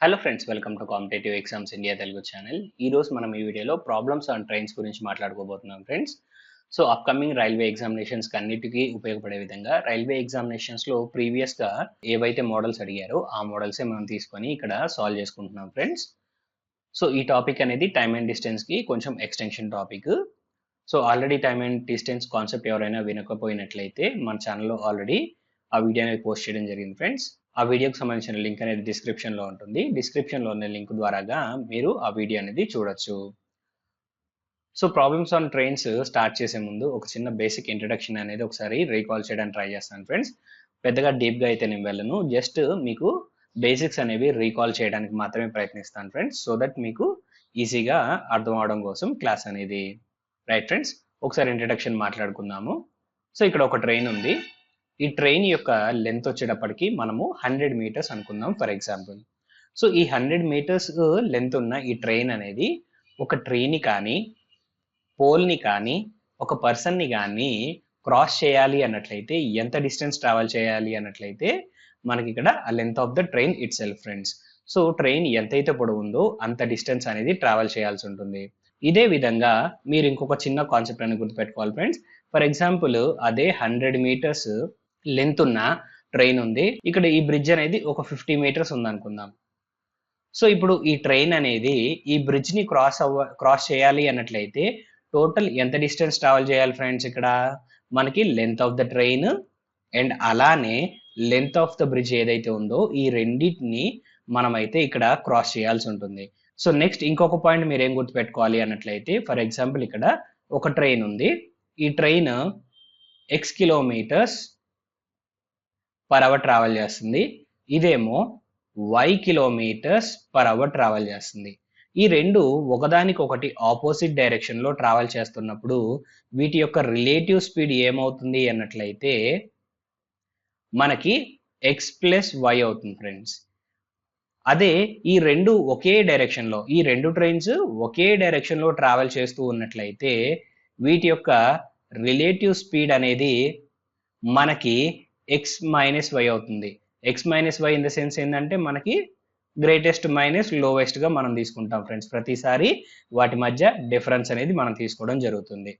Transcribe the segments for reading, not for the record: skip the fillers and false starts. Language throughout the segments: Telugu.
Hello friends, welcome to competitive exams India Telugu channel. ఈ రోజు మనం ఈ వీడియోలో ప్రాబ్లమ్స్ ఆన్ ట్రైన్స్ గురించి మాట్లాడుకోబోతున్నాం friends. So upcoming railway examinations అన్నిటికీ ఉపయోగపడే విధంగా రైల్వే ఎగ్జామినేషన్స్ లో ప్రీవియస్ గా ఏవైతే మోడల్స్ అడిగారో ఆ మోడల్సే మనం తీసుకొని ఇక్కడ సాల్వ్ చేసుకుంటున్నాం ఫ్రెండ్స్. సో ఈ టాపిక్ అనేది టైమ్ అండ్ డిస్టెన్స్ కి కొంచెం extension topic. So already time and distance concept ఎవరైనా వినకపోయినట్లయితే మన ఛానల్లో ఆల్రెడీ ఆ వీడియో అనేది పోస్ట్ చేయడం జరిగింది ఫ్రెండ్స్. ఆ వీడియోకి సంబంధించిన లింక్ అనేది డిస్క్రిప్షన్లో ఉంటుంది. డిస్క్రిప్షన్లో ఉన్న లింక్ ద్వారాగా మీరు ఆ వీడియో అనేది చూడొచ్చు. So problems on trains start చేసే ముందు ఒక చిన్న బేసిక్ ఇంట్రడక్షన్ అనేది ఒకసారి రీకాల్ చేయడానికి ట్రై చేస్తాను ఫ్రెండ్స్. పెద్దగా డీప్గా అయితే నేను వెళ్ళను, జస్ట్ మీకు బేసిక్స్ అనేవి రీకాల్ చేయడానికి మాత్రమే ప్రయత్నిస్తాను ఫ్రెండ్స్, సో దట్ మీకు ఈజీగా అర్థం అవడం కోసం క్లాస్ అనేది. రైట్ ఫ్రెండ్స్, ఒకసారి ఇంట్రడక్షన్ మాట్లాడుకుందాము. సో ఇక్కడ ఒక ట్రైన్ ఉంది. ఈ ట్రైన్ యొక్క లెంత్ వచ్చేటప్పటికి మనము 100 మీటర్స్ అనుకుందాం ఫర్ ఎగ్జాంపుల్. సో ఈ 100 మీటర్స్ లెంత్ ఉన్న ఈ ట్రైన్ అనేది ఒక ట్రీని కానీ, పోల్ని కానీ, ఒక పర్సన్ని కానీ క్రాస్ చేయాలి అన్నట్లయితే ఎంత డిస్టెన్స్ ట్రావెల్ చేయాలి అన్నట్లయితే మనకి ఇక్కడ ఆ length of the train it self friends. So train ఎంతైతే పొడవు ఉందో అంత డిస్టెన్స్ అనేది ట్రావెల్ చేయాల్సి ఉంటుంది. ఇదే విధంగా మీరు ఇంకొక చిన్న కాన్సెప్ట్ అని గుర్తుపెట్టుకోవాలి ఫ్రెండ్స్. ఫర్ ఎగ్జాంపుల్ అదే 100 మీటర్స్ లెంత్ ఉన్న ట్రైన్ ఉంది. ఇక్కడ ఈ బ్రిడ్జ్ అనేది ఒక 50 మీటర్స్ ఉంది అనుకుందాం. సో ఇప్పుడు ఈ ట్రైన్ అనేది ఈ బ్రిడ్జ్ ని క్రాస్ చేయాలి అన్నట్లయితే టోటల్ ఎంత డిస్టెన్స్ ట్రావెల్ చేయాలి ఫ్రెండ్స్? ఇక్కడ మనకి length of the train and అలానే లెంత్ ఆఫ్ ద బ్రిడ్జ్ ఏదైతే ఉందో ఈ రెండింటిని మనమైతే ఇక్కడ క్రాస్ చేయాల్సి ఉంటుంది. సో నెక్స్ట్ ఇంకొక పాయింట్ మీరు ఏం గుర్తుపెట్టుకోవాలి అన్నట్లయితే, ఫర్ ఎగ్జాంపుల్ ఇక్కడ ఒక ట్రైన్ ఉంది. ఈ train x kilometres per hour travel చేస్తుంది. ఇదేమో y kilometres per hour travel చేస్తుంది. ఈ రెండు ఒకదానికొకటి ఆపోజిట్ డైరెక్షన్ లో ట్రావెల్ చేస్తున్నప్పుడు వీటి యొక్క రిలేటివ్ స్పీడ్ ఏమవుతుంది అన్నట్లయితే మనకి x ప్లస్ y అవుతుంది ఫ్రెండ్స్. అదే ఈ రెండు ఒకే డైరెక్షన్ లో, ఈ రెండు ట్రైన్స్ ఒకే డైరెక్షన్ లో ట్రావెల్ చేస్తూ ఉన్నట్లయితే వీటి యొక్క రిలేటివ్ స్పీడ్ అనేది మనకి x మైనస్ y అవుతుంది. x minus y in the sense ఏంటంటే మనకి గ్రేటెస్ట్ మైనస్ లోవెస్ట్ గా మనం తీసుకుంటాం ఫ్రెండ్స్. ప్రతిసారి వాటి మధ్య డిఫరెన్స్ అనేది మనం తీసుకోవడం జరుగుతుంది.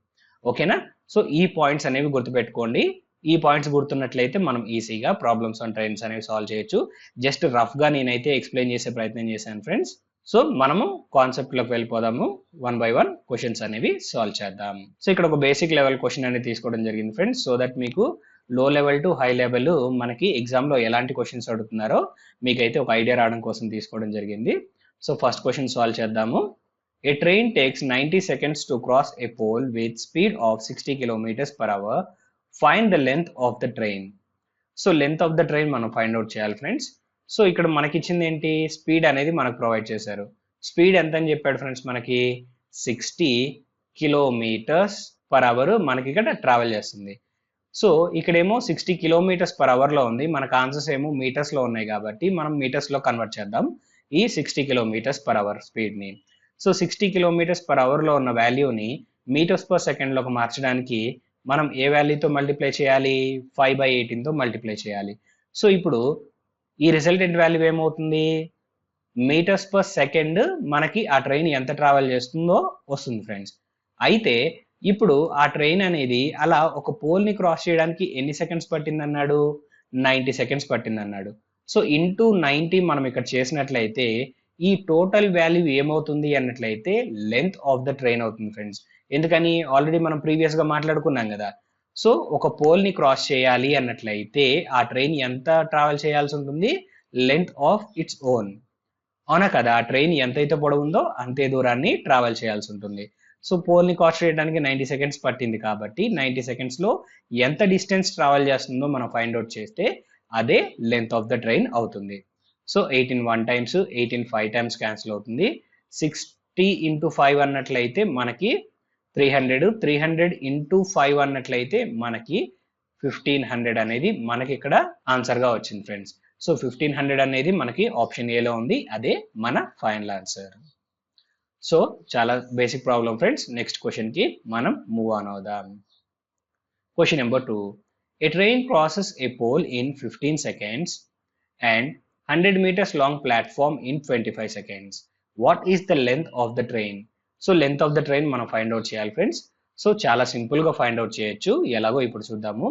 ఓకేనా? సో ఈ పాయింట్స్ అనేవి గుర్తుపెట్టుకోండి. ఈ పాయింట్స్ గుర్తున్నట్లయితే మనం ఈజీగా ప్రాబ్లమ్స్ ఆన్ ట్రైన్స్ అనేవి సాల్వ్ చేయొచ్చు. జస్ట్ రఫ్ గా నేనైతే ఎక్స్ప్లెయిన్ చేసే ప్రయత్నం చేశాను ఫ్రెండ్స్. సో మనము కాన్సెప్ట్ లోకి వెళ్ళిపోదాము. 1 by 1 క్వశ్చన్స్ అనేవి సాల్వ్ చేద్దాం. సో ఇక్కడ ఒక బేసిక్ లెవెల్ క్వశ్చన్ అనేది తీసుకోవడం జరిగింది ఫ్రెండ్స్, సో దట్ మీకు లో లెవెల్ టు హై లెవెల్ మనకి ఎగ్జామ్ లో ఎలాంటి క్వశ్చన్స్ అడుగుతున్నారో మీకైతే ఒక ఐడియా రావడం కోసం తీసుకోవడం జరిగింది. సో ఫస్ట్ క్వశ్చన్ సాల్వ్ చేద్దాము. A train takes 90 seconds to cross a pole with speed of 60 kilometers per hour. Find the length of the train. So length of the train మనం ఫైండ్ అవుట్ చేయాలి ఫ్రెండ్స్. సో ఇక్కడ మనకి ఇచ్చింది ఏంటి? స్పీడ్ అనేది మనకు ప్రొవైడ్ చేశారు. స్పీడ్ ఎంత అని చెప్పాడు ఫ్రెండ్స్? మనకి 60 కిలోమీటర్స్ పర్ అవర్ మనకి ఇక్కడ ట్రావెల్ చేస్తుంది. సో ఇక్కడేమో 60 కిలోమీటర్స్ పర్ అవర్ లో ఉంది, మనకు ఆన్సర్స్ ఏమో మీటర్స్ లో ఉన్నాయి కాబట్టి మనం మీటర్స్ లో కన్వర్ట్ చేద్దాం ఈ 60 కిలోమీటర్స్ పర్ అవర్ స్పీడ్ ని. సో 60 కిలోమీటర్స్ పర్ అవర్ లో ఉన్న వాల్యూని మీటర్స్ పర్ సెకండ్ లోకి మార్చడానికి మనం ఏ వాల్యూతో మల్టిప్లై చేయాలి? 5/18 తో మల్టిప్లై చేయాలి. సో ఇప్పుడు ఈ రిజల్టెంట్ వాల్యూ ఏమవుతుంది? మీటర్స్ పర్ సెకండ్ మనకి ఆ ట్రైన్ ఎంత ట్రావెల్ చేస్తుందో వస్తుంది ఫ్రెండ్స్. అయితే ఇప్పుడు ఆ ట్రైన్ అనేది అలా ఒక పోల్ ని క్రాస్ చేయడానికి ఎన్ని సెకండ్స్ పట్టింది అన్నాడు? 90 సెకండ్స్ పట్టింది అన్నాడు. సో ఇంటూ 90 మనం ఇక్కడ చేసినట్లయితే ఈ టోటల్ వాల్యూ ఏమవుతుంది అన్నట్లయితే లెంత్ ఆఫ్ ద ట్రైన్ అవుతుంది ఫ్రెండ్స్. ఎందుకని? ఆల్రెడీ మనం ప్రీవియస్ గా మాట్లాడుకున్నాం కదా. సో ఒక పోల్ ని క్రాస్ చేయాలి అన్నట్లయితే ఆ ట్రైన్ ఎంత ట్రావెల్ చేయాల్సి ఉంటుంది? Length of its own. అవునా కదా? ఆ ట్రైన్ ఎంతైతే పొడవు ఉందో అంతే దూరాన్ని ట్రావెల్ చేయాల్సి ఉంటుంది. సో పోల్ ని క్రాస్ చేయడానికి 90 సెకండ్స్ పట్టింది కాబట్టి 90 సెకండ్స్ లో ఎంత డిస్టెన్స్ ట్రావెల్ చేస్తుందో మనం ఫైండ్ అవుట్ చేస్తే అదే లెంత్ ఆఫ్ ద ట్రైన్ అవుతుంది. సో 18 1 టైమ్స్, 18 5 టైమ్స్ క్యాన్సిల్ అవుతుంది. 60 ఇంటూ 5 అన్నట్లయితే మనకి 300, 300 ఇంటూ 5 అన్నట్లయితే మనకి 1500 అనేది మనకి ఇక్కడ ఆన్సర్ గా వచ్చింది ఫ్రెండ్స్. సో 1500 అనేది మనకి ఆప్షన్ ఏలో ఉంది, అదే మన ఫైనల్ ఆన్సర్. సో చాలా basic problem friends. Next question కి మనం మూవ్ ఆన్ అవుదాం. Question number 2. A train crosses a pole in 15 seconds and 100 meters long platform in 25 seconds. What is the length of the train? So length of the train మనం ఫైండ్ అవుట్ చేయాలి ఫ్రెండ్స్. సో చాలా సింపుల్గా ఫైండ్ అవుట్ చేయొచ్చు. ఎలాగో ఇప్పుడు చూద్దాము.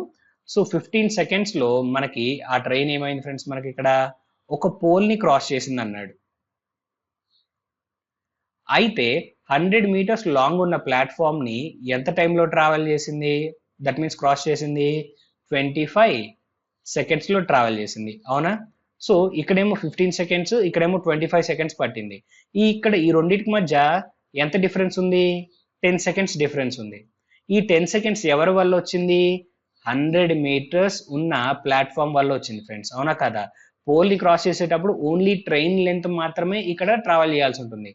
సో 15 సెకండ్స్లో మనకి ఆ ట్రైన్ ఏమైంది ఫ్రెండ్స్, మనకి ఇక్కడ ఒక పోల్ని క్రాస్ చేసింది అన్నాడు. అయితే 100 మీటర్స్ లాంగ్ ఉన్న ప్లాట్ఫామ్ని ఎంత టైంలో ట్రావెల్ చేసింది? దట్ మీన్స్ క్రాస్ చేసింది 25 సెకండ్స్లో ట్రావెల్ చేసింది, అవునా? సో ఇక్కడేమో 15 సెకండ్స్, ఇక్కడేమో 25 సెకండ్స్ పట్టింది. ఇక్కడ ఈ రెండింటికి మధ్య ఎంత డిఫరెన్స్ ఉంది? 10 సెకండ్స్ డిఫరెన్స్ ఉంది. ఈ 10 సెకండ్స్ ఎవరి వల్ల వచ్చింది? 100 మీటర్స్ ఉన్న ప్లాట్ఫామ్ వల్ల వచ్చింది ఫ్రెండ్స్, అవునా కదా? పోల్ని క్రాస్ చేసేటప్పుడు ఓన్లీ ట్రైన్ లెంత్ మాత్రమే ఇక్కడ ట్రావెల్ చేయాల్సి ఉంటుంది.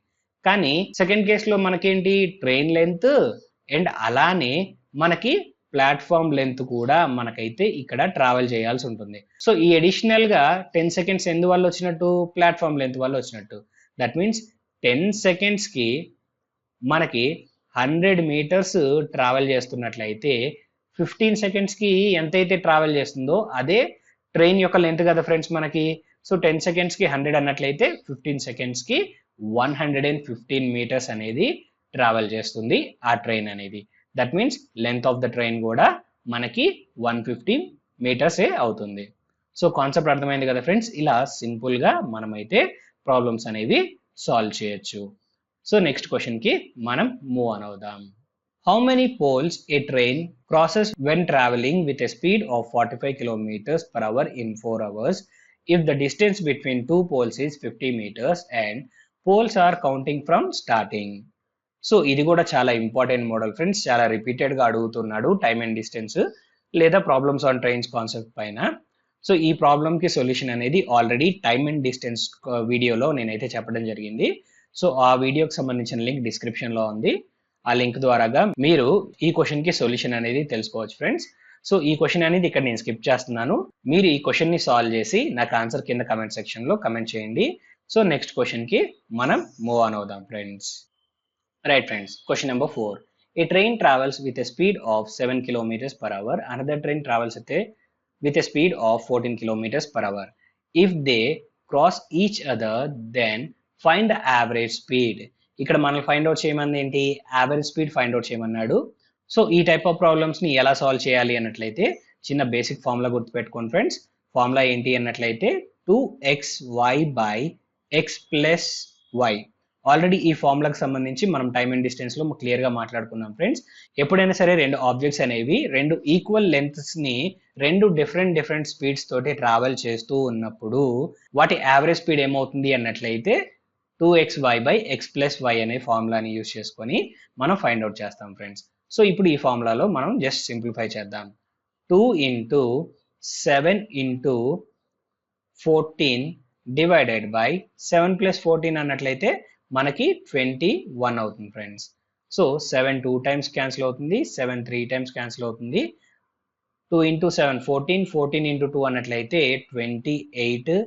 కానీ సెకండ్ కేసులో మనకేంటి? ట్రైన్ లెంత్ అండ్ అలానే మనకి ప్లాట్ఫామ్ లెంత్ కూడా మనకైతే ఇక్కడ ట్రావెల్ చేయాల్సి ఉంటుంది. సో ఈ అడిషనల్ గా 10 సెకండ్స్ ఎందువల్ల వచ్చినట్టు? ప్లాట్ఫామ్ లెంత్ వల్ల వచ్చినట్టు. దట్ మీన్స్ 10 సెకండ్స్ కి మనకి 100 మీటర్స్ ట్రావెల్ చేస్తున్నట్లయితే 15 సెకండ్స్ కి ఎంతైతే ట్రావెల్ చేస్తుందో అదే ట్రైన్ యొక్క లెంత్ కదా ఫ్రెండ్స్ మనకి. సో 10 సెకండ్స్ కి 100 అన్నట్లయితే 15 సెకండ్స్ కి 115 మీటర్స్ అనేది ట్రావెల్ చేస్తుంది ఆ ట్రైన్ అనేది. That means length of the train కూడా మనకి 115 మీటర్సే అవుతుంది. సో కాన్సెప్ట్ అర్థమైంది కదా ఫ్రెండ్స్. ఇలా సింపుల్గా మనమైతే ప్రాబ్లమ్స్ అనేవి సాల్వ్ చేయొచ్చు. సో నెక్స్ట్ క్వశ్చన్కి మనం మూవ్ ఆన్ అవుదాం. How many poles a train crosses when travelling with a speed of 45 kilometres per hour in 4 hours if the distance between two poles is 50 meters and poles are counting from starting? So ఇది కూడా చాలా ఇంపార్టెంట్ మోడల్ ఫ్రెండ్స్. చాలా రిపీటెడ్గా అడుగుతున్నాడు టైమ్ అండ్ డిస్టెన్స్ లేదా ప్రాబ్లమ్స్ ఆన్ ట్రైన్స్ కాన్సెప్ట్ పైన. సో ఈ ప్రాబ్లమ్కి సొల్యూషన్ అనేది ఆల్రెడీ టైమ్ అండ్ డిస్టెన్స్ వీడియోలో నేనైతే చెప్పడం జరిగింది. సో ఆ వీడియోకి సంబంధించిన లింక్ డిస్క్రిప్షన్లో ఉంది. ఆ లింక్ ద్వారాగా మీరు ఈ క్వశ్చన్కి సొల్యూషన్ అనేది తెలుసుకోవచ్చు ఫ్రెండ్స్. సో ఈ క్వశ్చన్ అనేది ఇక్కడ నేను స్కిప్ చేస్తున్నాను. మీరు ఈ క్వశ్చన్ని సాల్వ్ చేసి నాకు ఆన్సర్ కింద కమెంట్ సెక్షన్లో కమెంట్ చేయండి. సో నెక్స్ట్ క్వశ్చన్కి మనం మూవ్ ఆన్ అవుదాం friends. Right friends, question number 4. A train travels with a speed of 7 kilometers per hour. Another train travels with a speed of 14 kilometers per hour. If they cross each other, then find the average speed. ఇక్కడ మనం ఫైండ్ అవుట్ చేయమని ఏంటి? యావరేజ్ స్పీడ్ ఫైండ్ అవుట్ చేయమన్నాడు. సో ఈ టైప్ ఆఫ్ ప్రాబ్లమ్స్ని ఎలా సాల్వ్ చేయాలి అన్నట్లయితే చిన్న బేసిక్ ఫార్ములా గుర్తుపెట్టుకోండి ఫ్రెండ్స్. ఫార్ములా ఏంటి అన్నట్లయితే 2xy by x plus y. Already ఈ ఫార్ములాకి సంబంధించి మనం టైమ్ అండ్ డిస్టెన్స్ లో క్లియర్ గా మాట్లాడుకున్నాం ఫ్రెండ్స్. ఎప్పుడైనా సరే రెండు ఆబ్జెక్ట్స్ అనేవి రెండు ఈక్వల్ లెంత్స్ ని రెండు డిఫరెంట్ స్పీడ్స్ తోటి ట్రావెల్ చేస్తూ ఉన్నప్పుడు వాటి యావరేజ్ స్పీడ్ ఏమవుతుంది అన్నట్లయితే 2xy by x plus y అనే ఫార్ములాని యూజ్ చేసుకొని మనం ఫైండ్ అవుట్ చేస్తాం ఫ్రెండ్స్. సో ఇప్పుడు ఈ ఫార్ములాలో మనం జస్ట్ సింప్లిఫై చేద్దాం. 2 into 7 into 14 divided by 7 plus 14 అన్నట్లయితే మనకి 21 అవుతుంది ఫ్రెండ్స్. సో 7 2 టైమ్స్ క్యాన్సిల్ అవుతుంది, 7 3 టైమ్స్ క్యాన్సిల్ అవుతుంది. 2 into 7 14, 14 into 2 అన్నట్లయితే 28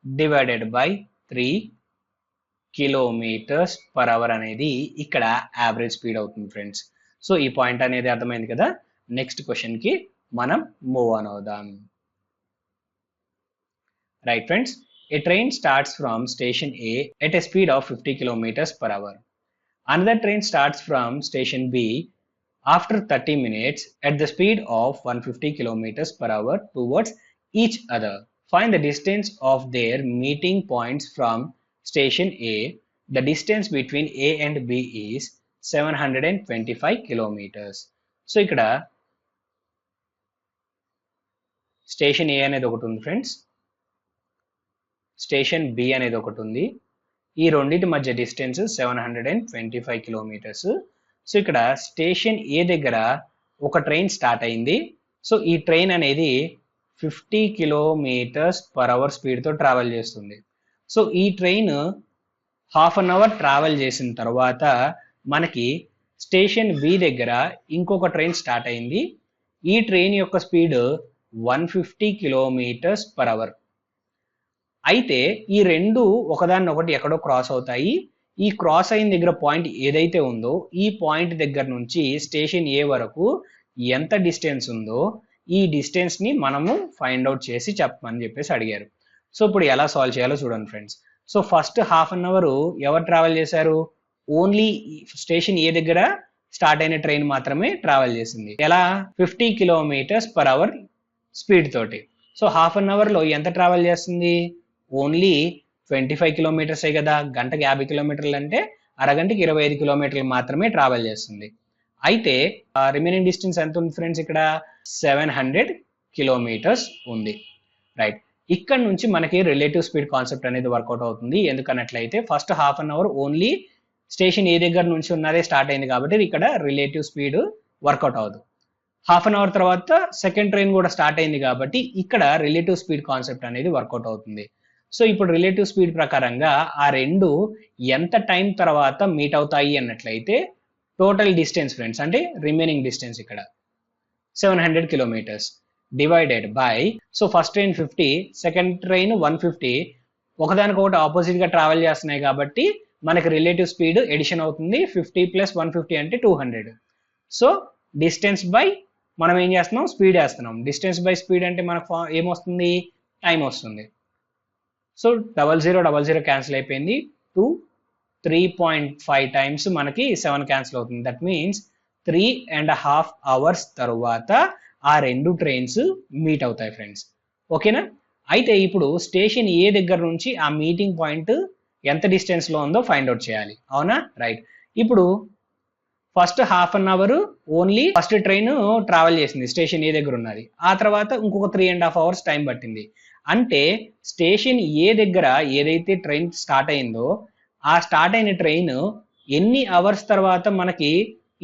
divided by 3 kilometres per hour అనేది ఇక్కడ యావరేజ్ స్పీడ్ అవుతుంది ఫ్రెండ్స్. సో ఈ పాయింట్ అనేది అర్థమైంది కదా. నెక్స్ట్ క్వశ్చన్కి మనం మూవ్ ఆన్ అవుదాం. Right friends, a train starts from station A at a speed of 50 kilometers per hour. Another train starts from station B after 30 minutes at the speed of 150 kilometers per hour towards each other. Find the distance of their meeting points from station A. The distance between A and B is 725 kilometers. So ఇక్కడ స్టేషన్ A అనేది ఒకటి ఉంది ఫ్రెండ్స్, స్టేషన్ బి అనేది ఒకటి ఉంది. ఈ రెండింటి మధ్య డిస్టెన్స్ 725 కిలోమీటర్స్. సో ఇక్కడ స్టేషన్ ఏ దగ్గర ఒక ట్రైన్ స్టార్ట్ అయింది. సో ఈ ట్రైన్ అనేది 50 కిలోమీటర్స్ పర్ అవర్ స్పీడ్తో ట్రావెల్ చేస్తుంది. సో ఈ train half an hour travel చేసిన తర్వాత మనకి స్టేషన్ బి దగ్గర ఇంకొక ట్రైన్ స్టార్ట్ అయింది. ఈ ట్రైన్ యొక్క స్పీడ్ 150 కిలోమీటర్స్ పర్ అవర్. అయితే ఈ రెండు ఒకదాన్నొకటి ఎక్కడో క్రాస్ అవుతాయి. ఈ క్రాస్ అయిన దగ్గర పాయింట్ ఏదైతే ఉందో ఈ పాయింట్ దగ్గర నుంచి స్టేషన్ ఏ వరకు ఎంత డిస్టెన్స్ ఉందో ఈ డిస్టెన్స్ని మనము ఫైండ్ అవుట్ చేసి చెప్పమని చెప్పేసి అడిగారు. సో ఇప్పుడు ఎలా సాల్వ్ చేయాలో చూడండి friends. So first half an hour ఎవరు ట్రావెల్ చేశారు? ఓన్లీ స్టేషన్ ఏ దగ్గర స్టార్ట్ అయిన ట్రైన్ మాత్రమే ట్రావెల్ చేసింది. ఎలా? 50 km/h స్పీడ్ తోటి. సో హాఫ్ అన్ అవర్ లో ఎంత ట్రావెల్ చేస్తుంది? ఓన్లీ 25 కిలోమీటర్సే కదా. గంటకి 50 కిలోమీటర్లు అంటే అరగంటకి 25 కిలోమీటర్లు మాత్రమే ట్రావెల్ చేస్తుంది. అయితే రిమైనింగ్ డిస్టెన్స్ ఎంత ఉంది ఫ్రెండ్స్? ఇక్కడ 700 కిలోమీటర్స్ ఉంది. రైట్, ఇక్కడ నుంచి మనకి రిలేటివ్ స్పీడ్ కాన్సెప్ట్ అనేది వర్కౌట్ అవుతుంది. ఎందుకన్నట్లయితే first half an hour only station A దగ్గర నుంచి ఉన్నదే స్టార్ట్ అయింది కాబట్టి ఇక్కడ రిలేటివ్ స్పీడ్ వర్కౌట్ అవ్వదు. హాఫ్ అన్ అవర్ తర్వాత సెకండ్ ట్రైన్ కూడా స్టార్ట్ అయింది కాబట్టి ఇక్కడ రిలేటివ్ స్పీడ్ కాన్సెప్ట్ అనేది వర్కౌట్ అవుతుంది. సో ఇప్పుడు రిలేటివ్ స్పీడ్ ప్రకారంగా ఆ రెండు ఎంత టైం తర్వాత మీట్ అవుతాయి అన్నట్లయితే టోటల్ డిస్టెన్స్ ఫ్రెండ్స్, అంటే రిమైనింగ్ డిస్టెన్స్ ఇక్కడ 700 kilometres divided by, so first train 50, second train 150, ఒకదానికొకటి ఆపోజిట్ గా ట్రావెల్ చేస్తున్నాయి కాబట్టి మనకి రిలేటివ్ స్పీడ్ ఎడిషన్ అవుతుంది. 50 + 150 అంటే 200. సో డిస్టెన్స్ బై మనం ఏం చేస్తున్నాం? స్పీడ్ వేస్తున్నాం. డిస్టెన్స్ బై స్పీడ్ అంటే మనకు ఏమొస్తుంది? టైం వస్తుంది. సో 0000 క్యాన్సిల్ అయిపోయింది. 3.5 టైమ్స్ మనకి 7 క్యాన్సిల్ అవుతుంది. దట్ మీన్స్ 3.5 hours తర్వాత ఆ రెండు ట్రైన్స్ మీట్ అవుతాయి ఫ్రెండ్స్. ఓకేనా? అయితే ఇప్పుడు స్టేషన్ ఏ దగ్గర నుంచి ఆ మీటింగ్ పాయింట్ ఎంత డిస్టెన్స్ లో ఉందో ఫైండ్ అవుట్ చేయాలి. అవునా? రైట్. ఇప్పుడు first half an hour only first train travel చేసింది, స్టేషన్ ఏ దగ్గర ఉన్నది. ఆ తర్వాత ఇంకొక 3.5 hours టైం పట్టింది. అంటే స్టేషన్ ఏ దగ్గర ఏదైతే ట్రైన్ స్టార్ట్ అయిందో ఆ స్టార్ట్ అయిన ట్రైన్ ఎన్ని అవర్స్ తర్వాత మనకి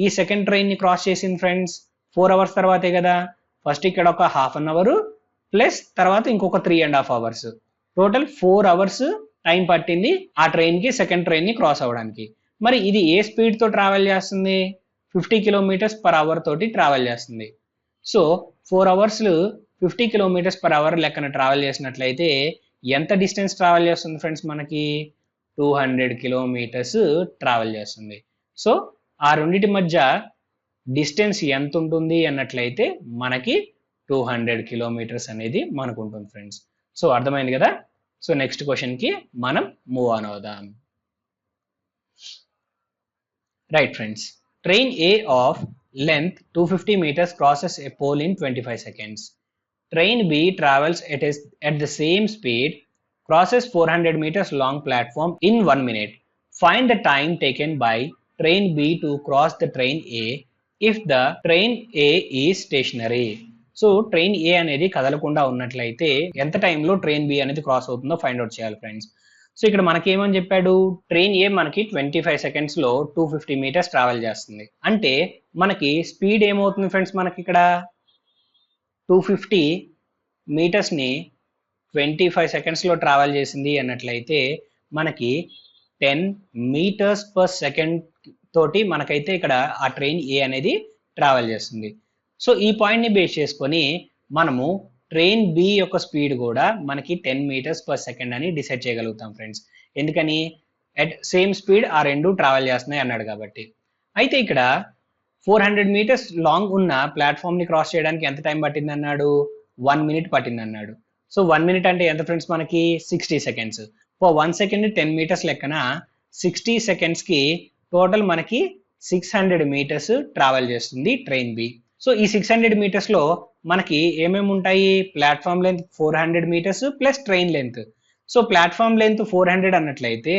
ఈ సెకండ్ ట్రైన్ ని క్రాస్ చేసింది ఫ్రెండ్స్? 4 hours తర్వాతే కదా. ఫస్ట్ ఇక్కడ ఒక హాఫ్ అన్ అవర్ ప్లస్ తర్వాత ఇంకొక 3.5 hours, టోటల్ 4 hours టైం పట్టింది ఆ ట్రైన్ కి సెకండ్ ట్రైన్ ని క్రాస్ అవ్వడానికి. మరి ఇది ఏ స్పీడ్ తో ట్రావెల్ చేస్తుంది? 50 km/h తోటి ట్రావెల్ చేస్తుంది. సో 4 hours 50 km/h లెక్కన ట్రావెల్ చేసినట్లయితే ఎంత డిస్టెన్స్ ట్రావెల్ చేస్తుంది ఫ్రెండ్స్? మనకి 200 కిలోమీటర్స్ ట్రావెల్ చేస్తుంది. సో ఆ రెండింటి మధ్య డిస్టెన్స్ ఎంత ఉంటుంది అన్నట్లయితే మనకి 200 కిలోమీటర్స్ అనేది మనకు ఉంటుంది ఫ్రెండ్స్. సో అర్థమైంది కదా. సో నెక్స్ట్ క్వశ్చన్ కి మనం మూవ్ ఆన్ అవుదాం. Right friends, train A of length 250 meters crosses a pole in 25 seconds. Train B travels at the same speed, crosses 400 meters long platform in 1 minute. Find the time taken by train B to cross the train A if the train A is stationary. So train A అనేది కదలకుండా ఉన్నట్లయితే ఎంత టైంలో ట్రైన్ బి అనేది క్రాస్ అవుతుందో ఫైండ్ అవుట్ చేయాలి ఫ్రెండ్స్. సో ఇక్కడ మనకి ఏమని చెప్పాడు? ట్రైన్ ఏ మనకి 25 seconds లో 250 meters ట్రావెల్ చేస్తుంది. అంటే మనకి స్పీడ్ ఏమవుతుంది ఫ్రెండ్స్? మనకి ఇక్కడ 250 meters ని 25 seconds లో ట్రావెల్ చేసింది అన్నట్లయితే మనకి 10 meters per second తోటి మనకైతే ఇక్కడ ఆ ట్రైన్ ఏ అనేది ట్రావెల్ చేస్తుంది. సో ఈ పాయింట్ ని బేస్ చేసుకొని మనము ట్రైన్ బి యొక్క స్పీడ్ కూడా మనకి 10 meters per second అని డిసైడ్ చేయగలుగుతాం ఫ్రెండ్స్. ఎందుకని? అట్ సేమ్ స్పీడ్ ఆ రెండు ట్రావెల్ చేస్తున్నాయి అన్నాడు కాబట్టి. అయితే ఇక్కడ 400 meters లాంగ్ ఉన్న ప్లాట్ఫామ్ ని క్రాస్ చేయడానికి ఎంత టైం పట్టింది అన్నాడు? 1 minute పట్టింది అన్నాడు. సో 1 minute అంటే ఎంత ఫ్రెండ్స్? మనకి 60 seconds. 1 second 10 meters లెక్కన 60 seconds కి టోటల్ మనకి 600 meters ట్రావెల్ చేస్తుంది ట్రైన్ బి. సో ఈ 600 meters లో మనకి ఏమేమి ఉంటాయి? Platform length 400 meters plus train length. So platform length 400 అన్నట్లయితే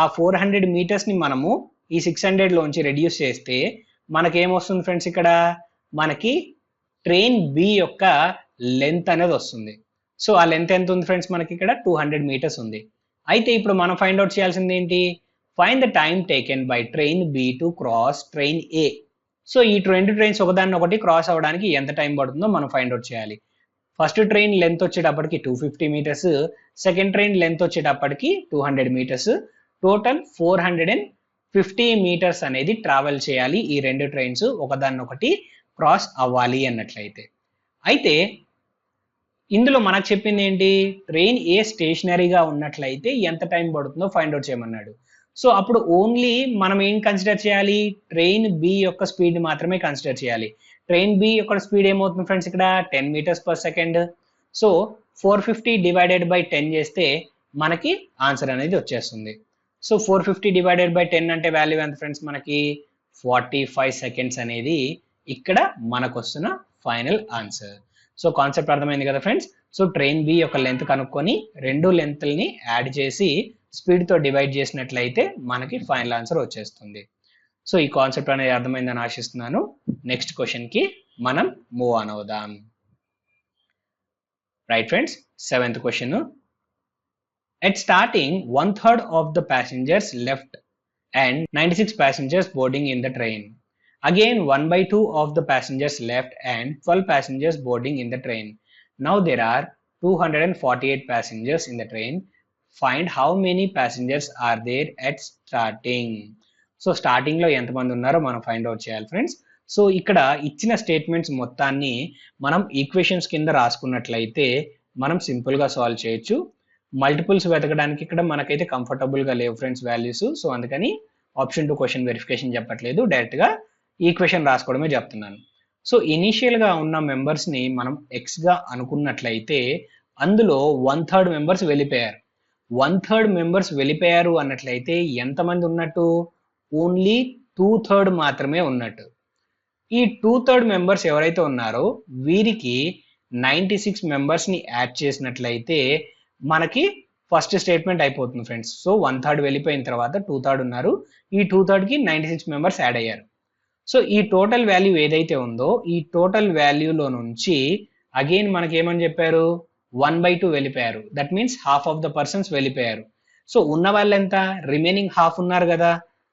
ఆ 400 meters ని మనము ఈ 600 లోంచి రెడ్యూస్ చేస్తే మనకేమొస్తుంది ఫ్రెండ్స్? ఇక్కడ మనకి ట్రైన్ బి యొక్క లెంత్ అనేది వస్తుంది. సో ఆ లెంత్ ఎంత ఉంది ఫ్రెండ్స్? మనకి ఇక్కడ 200 meters ఉంది. అయితే ఇప్పుడు మనం ఫైండ్ అవుట్ చేయాల్సింది ఏంటి? Find the time taken by train B to cross train A. So ఈ రెండు ట్రైన్స్ ఒకదాన్ని ఒకటి క్రాస్ అవ్వడానికి ఎంత టైం పడుతుందో మనం ఫైండ్ అవుట్ చేయాలి. ఫస్ట్ ట్రైన్ లెంత్ వచ్చేటప్పటికి 250 meters, సెకండ్ ట్రైన్ లెంత్ వచ్చేటప్పటికి 200 meters, టోటల్ 450 meters అనేది ట్రావెల్ చేయాలి ఈ రెండు ట్రైన్స్ ఒకదాన్ని ఒకటి క్రాస్ అవ్వాలి అన్నట్లయితే. అయితే ఇందులో మనకు చెప్పింది ఏంటి? ట్రైన్ ఏ స్టేషనరీగా ఉన్నట్లయితే ఎంత టైం పడుతుందో ఫైండ్ అవుట్ చేయమన్నాడు. సో అప్పుడు ఓన్లీ మనం ఏం కన్సిడర్ చేయాలి? ట్రైన్ బి యొక్క స్పీడ్ మాత్రమే కన్సిడర్ చేయాలి. ట్రైన్ బి యొక్క స్పీడ్ ఏమవుతుంది ఫ్రెండ్స్? ఇక్కడ 10 meters per second. So 450 divided by 10 చేస్తే మనకి ఆన్సర్ అనేది వచ్చేస్తుంది. సో 450 డివైడెడ్ బై 10 అంటే వాల్యూ ఎంత ఫ్రెండ్స్, మనకి 45 సెకండ్స్ అనేది ఇక్కడ మనకు వస్తున్న ఫైనల్ ఆన్సర్. సో కాన్సెప్ట్ అర్థమైంది కదా ఫ్రెండ్స్. సో ట్రైన్ బి యొక్క లెంత్ కనుక్కొని రెండు లెంత్ల్ని యాడ్ చేసి స్పీడ్తో డివైడ్ చేసినట్లయితే మనకి ఫైనల్ ఆన్సర్ వచ్చేస్తుంది. సో ఈ కాన్సెప్ట్ అనేది అర్థమైందని ఆశిస్తున్నాను. నెక్స్ట్ క్వశ్చన్కి మనం మూవ్ ఆన్ అవుదాం. Right friends, 7th question. At starting, 1/3 of the passengers left and 96 passengers boarding in the train. Again, 1/2 of the passengers left and 12 passengers boarding in the train. Now there are 248 passengers in the train. Find how many passengers are there at starting. So స్టార్టింగ్లో ఎంతమంది ఉన్నారో మనం ఫైండ్ అవుట్ చేయాలి ఫ్రెండ్స్. సో ఇక్కడ ఇచ్చిన స్టేట్మెంట్స్ మొత్తాన్ని మనం ఈక్వేషన్స్ కింద రాసుకున్నట్లయితే మనం సింపుల్గా సాల్వ్ చేయొచ్చు. మల్టిపుల్స్ వెతకడానికి ఇక్కడ మనకైతే కంఫర్టబుల్గా లేవు ఫ్రెండ్స్ వాల్యూస్. సో అందుకని ఆప్షన్ 2 క్వశ్చన్ వెరిఫికేషన్ చెప్పట్లేదు, డైరెక్ట్గా ఈక్వేషన్ రాసుకోవడమే చెప్తున్నాను. సో ఇనీషియల్గా ఉన్న మెంబర్స్ని మనం ఎక్స్గా అనుకున్నట్లయితే అందులో 1/3 మెంబర్స్ వెళ్ళిపోయారు. 1/3 మెంబర్స్ వెళ్ళిపోయారు అన్నట్లయితే ఎంతమంది ఉన్నట్టు, ఓన్లీ 2/3 మాత్రమే ఉన్నట్టు. ఈ 2/3 మెంబర్స్ ఎవరైతే ఉన్నారో వీరికి 96 మెంబర్స్ని యాడ్ చేసినట్లయితే మనకి ఫస్ట్ స్టేట్మెంట్ అయిపోతుంది ఫ్రెండ్స్. సో 1/3 వెళ్ళిపోయిన తర్వాత 2/3 ఉన్నారు, ఈ 2/3కి 96 మెంబర్స్ యాడ్ అయ్యారు. సో ఈ టోటల్ వాల్యూ ఏదైతే ఉందో ఈ టోటల్ వాల్యూలో నుంచి అగైన్ మనకి ఏమని చెప్పారు, 1/2 వెళ్ళిపోయారు. That means half of the persons వెళ్ళిపోయారు. సో ఉన్న వాళ్ళు ఎంత, రిమైనింగ్ హాఫ్ ఉన్నారు కదా.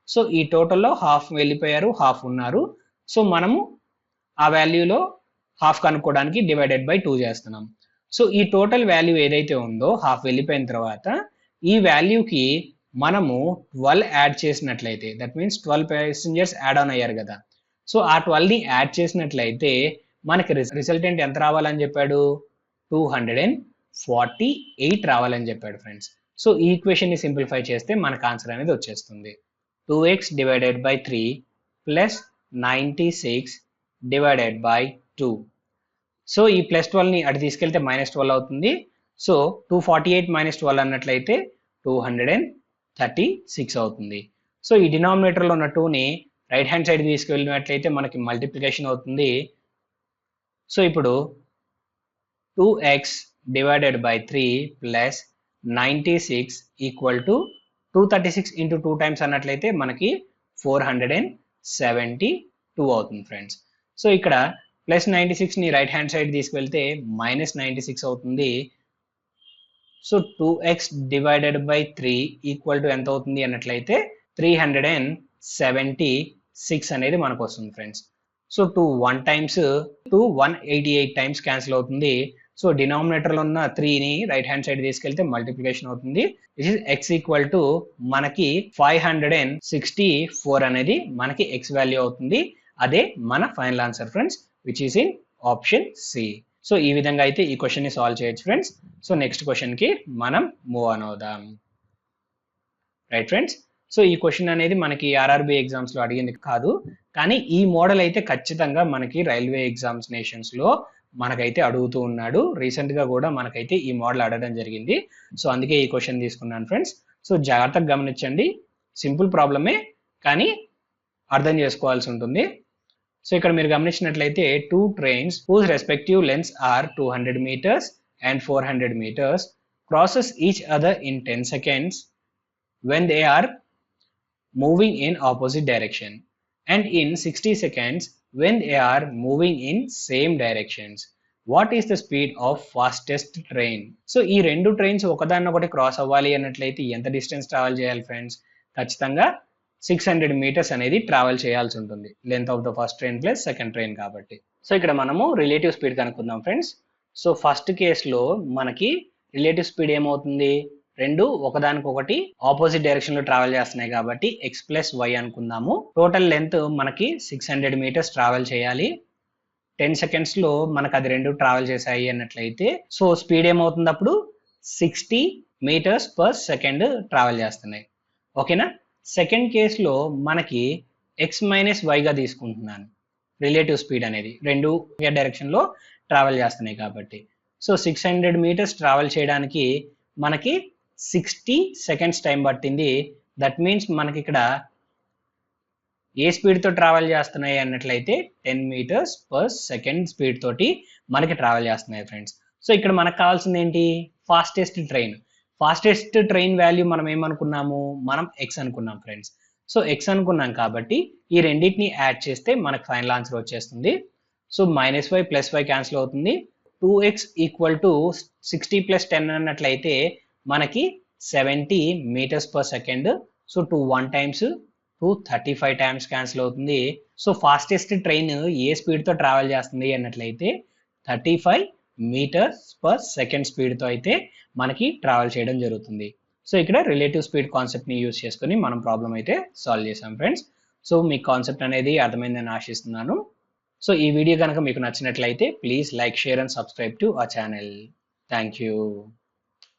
సో ఈ టోటల్లో హాఫ్ వెళ్ళిపోయారు, హాఫ్ ఉన్నారు. సో మనము ఆ వాల్యూలో హాఫ్ కనుక్కోవడానికి డివైడెడ్ బై 2 చేస్తున్నాం. సో ఈ టోటల్ వాల్యూ ఏదైతే ఉందో హాఫ్ వెళ్ళిపోయిన తర్వాత ఈ వాల్యూకి మనము 12 యాడ్ చేసినట్లయితే, that means 12 passengers add on అయ్యారు కదా. సో ఆ 12ని యాడ్ చేసినట్లయితే మనకి రిజల్టెంట్ ఎంత రావాలని చెప్పాడు, 248 రావాలని చెప్పాడు ఫ్రెండ్స్. సో ఈ ఈక్వేషన్ని సింప్లిఫై చేస్తే మనకు ఆన్సర్ అనేది వచ్చేస్తుంది. 2x divided by 3 plus 96 divided by 2. So ఈ +12ని అటు తీసుకెళ్తే -12 అవుతుంది. సో 248 - 12 అన్నట్లయితే 236 అవుతుంది. సో ఈ డినామినేటర్లో ఉన్న 2ని రైట్ హ్యాండ్ సైడ్ తీసుకెళ్ళినట్లయితే మనకి మల్టిప్లికేషన్ అవుతుంది. సో ఇప్పుడు 2x divided by 3 plus 96 equal to 236 into 2 times అన్నట్లయితే మనకి 472 అవుతుంది ఫ్రెండ్స్. సో ఇక్కడ +96ని రైట్ హ్యాండ్ సైడ్ తీసుకెళ్తే -96 అవుతుంది. So 2x divided by 3 equal to ఎంత అవుతుంది అన్నట్లయితే 376 అనేది మనకు వస్తుంది friends. So 2 1 times 188 times cancel అవుతుంది. సో డినామినేటర్లో ఉన్న 3ని రైట్ హ్యాండ్ సైడ్ తీసుకెళ్తే మల్టిప్లికేషన్ అవుతుంది. This is x equal to మనకి 564 అనేది మనకి x వాల్యూ అవుతుంది. అదే మన final answer friends, which is in option C. So ఈ విధంగా అయితే ఈ క్వశ్చన్ని సాల్వ్ చేయొచ్చు ఫ్రెండ్స్. సో నెక్స్ట్ క్వశ్చన్కి మనం మూవ్ ఆన్ అవుదాం. రైట్ ఫ్రెండ్స్, సో ఈ క్వశ్చన్ అనేది మనకి ఆర్ఆర్బి ఎగ్జామ్స్లో అడిగింది కాదు, కానీ ఈ మోడల్ అయితే ఖచ్చితంగా మనకి రైల్వే ఎగ్జామినేషన్స్లో మనకైతే అడుగుతూ ఉన్నాడు. రీసెంట్గా కూడా మనకైతే ఈ మోడల్ అడగడం జరిగింది. సో అందుకే ఈ క్వశ్చన్ తీసుకున్నాను ఫ్రెండ్స్. సో జాగ్రత్తగా గమనించండి, సింపుల్ ప్రాబ్లమే కానీ అర్థం చేసుకోవాల్సి ఉంటుంది. సో ఇక్కడ మీరు గమనించినట్లయితే 2 trains whose respective lengths are 200 meters and 400 meters crosses each other in 10 seconds when they are moving in opposite direction and in 60 seconds when they are moving in same directions. What is the speed of fastest train? So ఈ రెండు ట్రైన్స్ ఒకదాన్నొకటి క్రాస్ అవ్వాలి అన్నట్లయితే ఎంత డిస్టెన్స్ ట్రావెల్ చేయాలి ఫ్రెండ్స్? ఖచ్చితంగా 600 meters అనేది ట్రావెల్ చేయాల్సి ఉంటుంది, length of the first train plus second train కాబట్టి. సో ఇక్కడ మనము రిలేటివ్ స్పీడ్ కనుక్కుందాం ఫ్రెండ్స్. సో ఫస్ట్ కేసులో మనకి రిలేటివ్ స్పీడ్ ఏమవుతుంది, రెండు ఒకదానికొకటి ఆపోజిట్ డైరెక్షన్ లో ట్రావెల్ చేస్తున్నాయి కాబట్టి x ప్లస్ y అనుకుందాము. టోటల్ లెంత్ మనకి 600 meters ట్రావెల్ చేయాలి. 10 seconds లో మనకు అది రెండు ట్రావెల్ చేసాయి అన్నట్లయితే సో స్పీడ్ ఏమవుతుంది అప్పుడు 60 meters per second ట్రావెల్ చేస్తున్నాయి. ఓకేనా. సెకండ్ కేసులో మనకి x మైనస్ వైగా తీసుకుంటున్నాను రిలేటివ్ స్పీడ్ అనేది, రెండు ఒకే డైరెక్షన్లో ట్రావెల్ చేస్తున్నాయి కాబట్టి. సో 600 మీటర్స్ ట్రావెల్ చేయడానికి మనకి 60 సెకండ్స్ టైం పట్టింది. దట్ మీన్స్ మనకి ఇక్కడ ఏ స్పీడ్తో ట్రావెల్ చేస్తున్నాయి అన్నట్లయితే 10 మీటర్స్ పర్ సెకండ్ స్పీడ్ తోటి మనకి ట్రావెల్ చేస్తున్నాయి ఫ్రెండ్స్. సో ఇక్కడ మనకు కావాల్సింది ఏంటి? ఫాస్టెస్ట్ ట్రైన్ వాల్యూ మనం ఏమనుకున్నాము? మనం ఎక్స్ అనుకున్నాం ఫ్రెండ్స్. సో ఎక్స్ అనుకున్నాం కాబట్టి ఈ రెండింటిని యాడ్ చేస్తే మనకు ఫైనల్ ఆన్సర్ వచ్చేస్తుంది. సో -y + y క్యాన్సిల్ అవుతుంది. 2x = 60 + 10 అన్నట్లయితే మనకి 70 metres per second. So 1 times 35 times cancel అవుతుంది. సో ఫాస్టెస్ట్ ట్రైన్ ఏ స్పీడ్తో ట్రావెల్ చేస్తుంది అన్నట్లయితే 35 మీటర్స్ పర్ సెకండ్ స్పీడ్తో అయితే మనకి ట్రావెల్ చేయడం జరుగుతుంది. సో ఇక్కడ రిలేటివ్ స్పీడ్ కాన్సెప్ట్ని యూజ్ చేసుకుని మనం ప్రాబ్లం అయితే సాల్వ్ చేసాం ఫ్రెండ్స్. సో మీకు కాన్సెప్ట్ అనేది అర్థమైందని ఆశిస్తున్నాను. సో ఈ వీడియో కనుక మీకు నచ్చినట్లయితే please like, share and subscribe to our channel. Thank you.